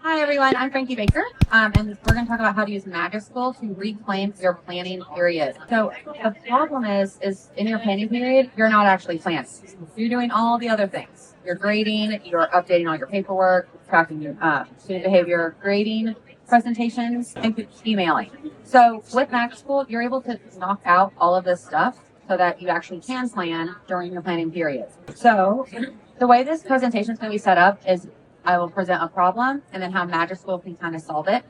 Hi everyone, I'm Frankie Baker, and we're going to talk about how to use MagicSchool to reclaim your planning period. So the problem is in your planning period, you're not actually planning. You're doing all the other things. You're grading, you're updating all your paperwork, tracking your student behavior, grading presentations, and emailing. So with MagicSchool, you're able to knock out all of this stuff so that you actually can plan during your planning period. So the way this presentation is going to be set up is I will present a problem and then how MagicSchool can kind of solve it.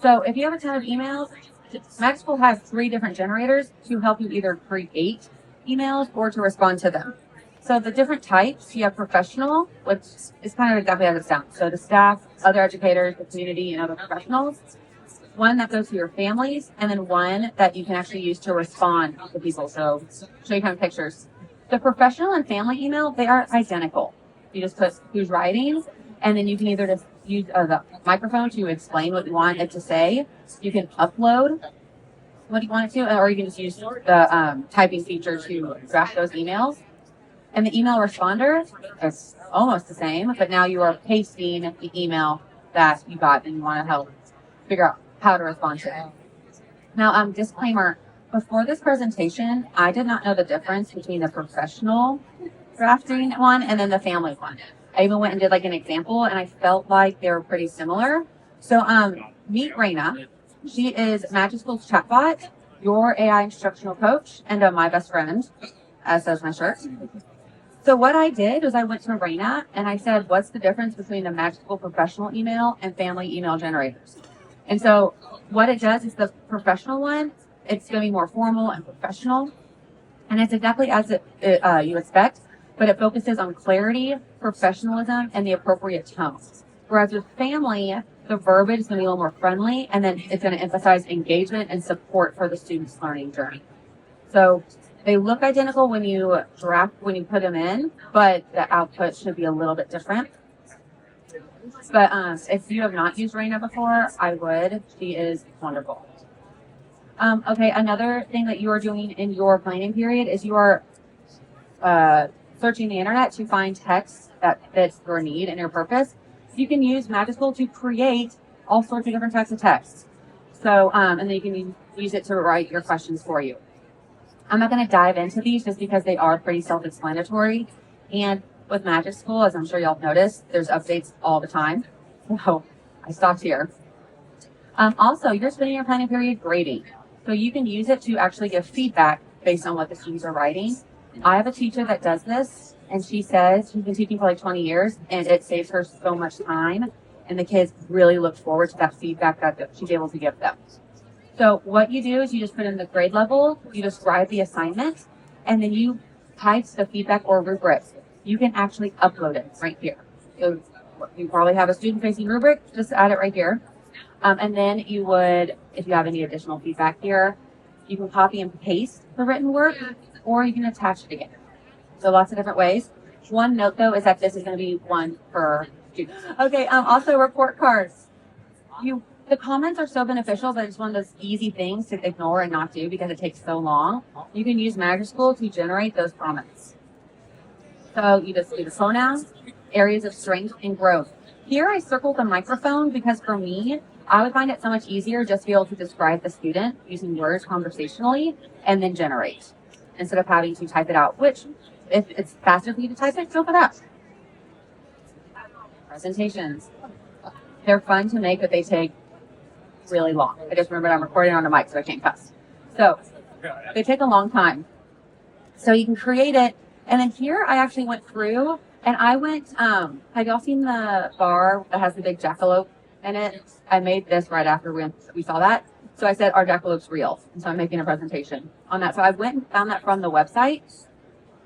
So if you have a ton of emails, MagicSchool has 3 different generators to help you either create emails or to respond to them. So the different types, you have professional, which is kind of exactly as it sounds. So the staff, other educators, the community, and other professionals. One that goes to your families, and then one that you can actually use to respond to people. So show you kind of pictures. The professional and family email, they are identical. You just put who's writing, and then you can either just use the microphone to explain what you want it to say. You can upload what you want it to, or you can just use the typing feature to draft those emails. And the email responder is almost the same, but now you are pasting the email that you got and you want to help figure out how to respond to it. Now, disclaimer, before this presentation, I did not know the difference between the professional drafting one and then the family one. I even went and did like an example and I felt like they were pretty similar. So meet Raina. She is MagicSchool's chatbot, your AI instructional coach, and my best friend, as says my shirt. So what I did was I went to Raina and I said, what's the difference between the MagicSchool professional email and family email generators? And so what it does is the professional one, it's going to be more formal and professional. And it's exactly as you expect, but it focuses on clarity, professionalism, and the appropriate tone. Whereas with family, the verbiage is going to be a little more friendly, and then it's going to emphasize engagement and support for the student's learning journey. So they look identical when you put them in, but the output should be a little bit different. But if you have not used Raina before, I would. She is wonderful. Okay, another thing that you are doing in your planning period is you are searching the internet to find text that fits your need and your purpose. You can use MagicSchool to create all sorts of different types of text. So, and then you can use it to write your questions for you. I'm not going to dive into these just because they are pretty self-explanatory. And with MagicSchool, as I'm sure y'all have noticed, there's updates all the time. So I stopped here. Also, you're spending your planning period grading. So you can use it to actually give feedback based on what the students are writing. I have a teacher that does this, and she says she's been teaching for like 20 years, and it saves her so much time, and the kids really look forward to that feedback that she's able to give them. So what you do is you just put in the grade level, you describe the assignment, and then you type the feedback or rubric. You can actually upload it right here. So you probably have a student-facing rubric, just add it right here. And then you would, if you have any additional feedback here, you can copy and paste the written work, or you can attach it again. So lots of different ways. One note though is that this is going to be one per student. Okay, also report cards. The comments are so beneficial, but it's one of those easy things to ignore and not do because it takes so long. You can use MagicSchool to generate those comments. So you just do the pronouns, areas of strength and growth. Here I circled the microphone because for me, I would find it so much easier just to be able to describe the student using words conversationally and then generate instead of having to type it out, which if it's faster for you to type it, go for that. Presentations. They're fun to make, but they take really long. I just remembered I'm recording on a mic, so I can't cuss. So they take a long time. So you can create it. And then here I actually went through and I went, have y'all seen the bar that has the big jackalope in it? I made this right after we saw that. So I said, are jackalopes real? And so I'm making a presentation on that. So I went and found that from the website.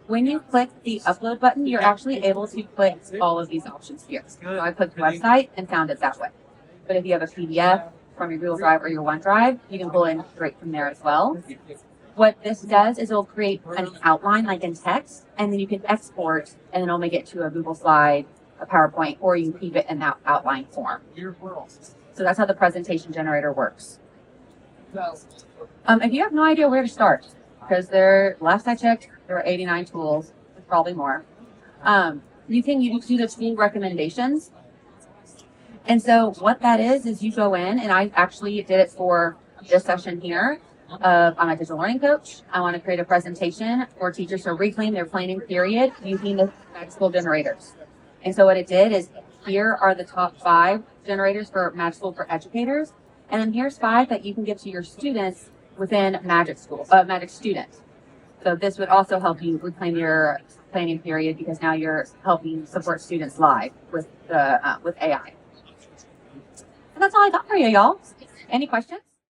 When you click the upload button, you're actually able to click all of these options here. So I clicked website and found it that way. But if you have a PDF from your Google Drive or your OneDrive, you can pull in straight from there as well. What this does is it'll create an outline like in text, and then you can export, and then it'll make it to a Google slide, a PowerPoint, or you can keep it in that outline form. So that's how the presentation generator works. If you have no idea where to start, because last I checked, there were 89 tools, probably more. You can do the tool recommendations. And so what that is you go in, and I actually did it for this session here. I'm a digital learning coach. I want to create a presentation for teachers to reclaim their planning period using the MagicSchool generators. And so what it did is, here are the top 5 generators for MagicSchool for educators. And then here's 5 that you can give to your students within MagicSchool, Magic Student. So this would also help you reclaim your planning period, because now you're helping support students live with AI. And that's all I got for you, y'all. Any questions?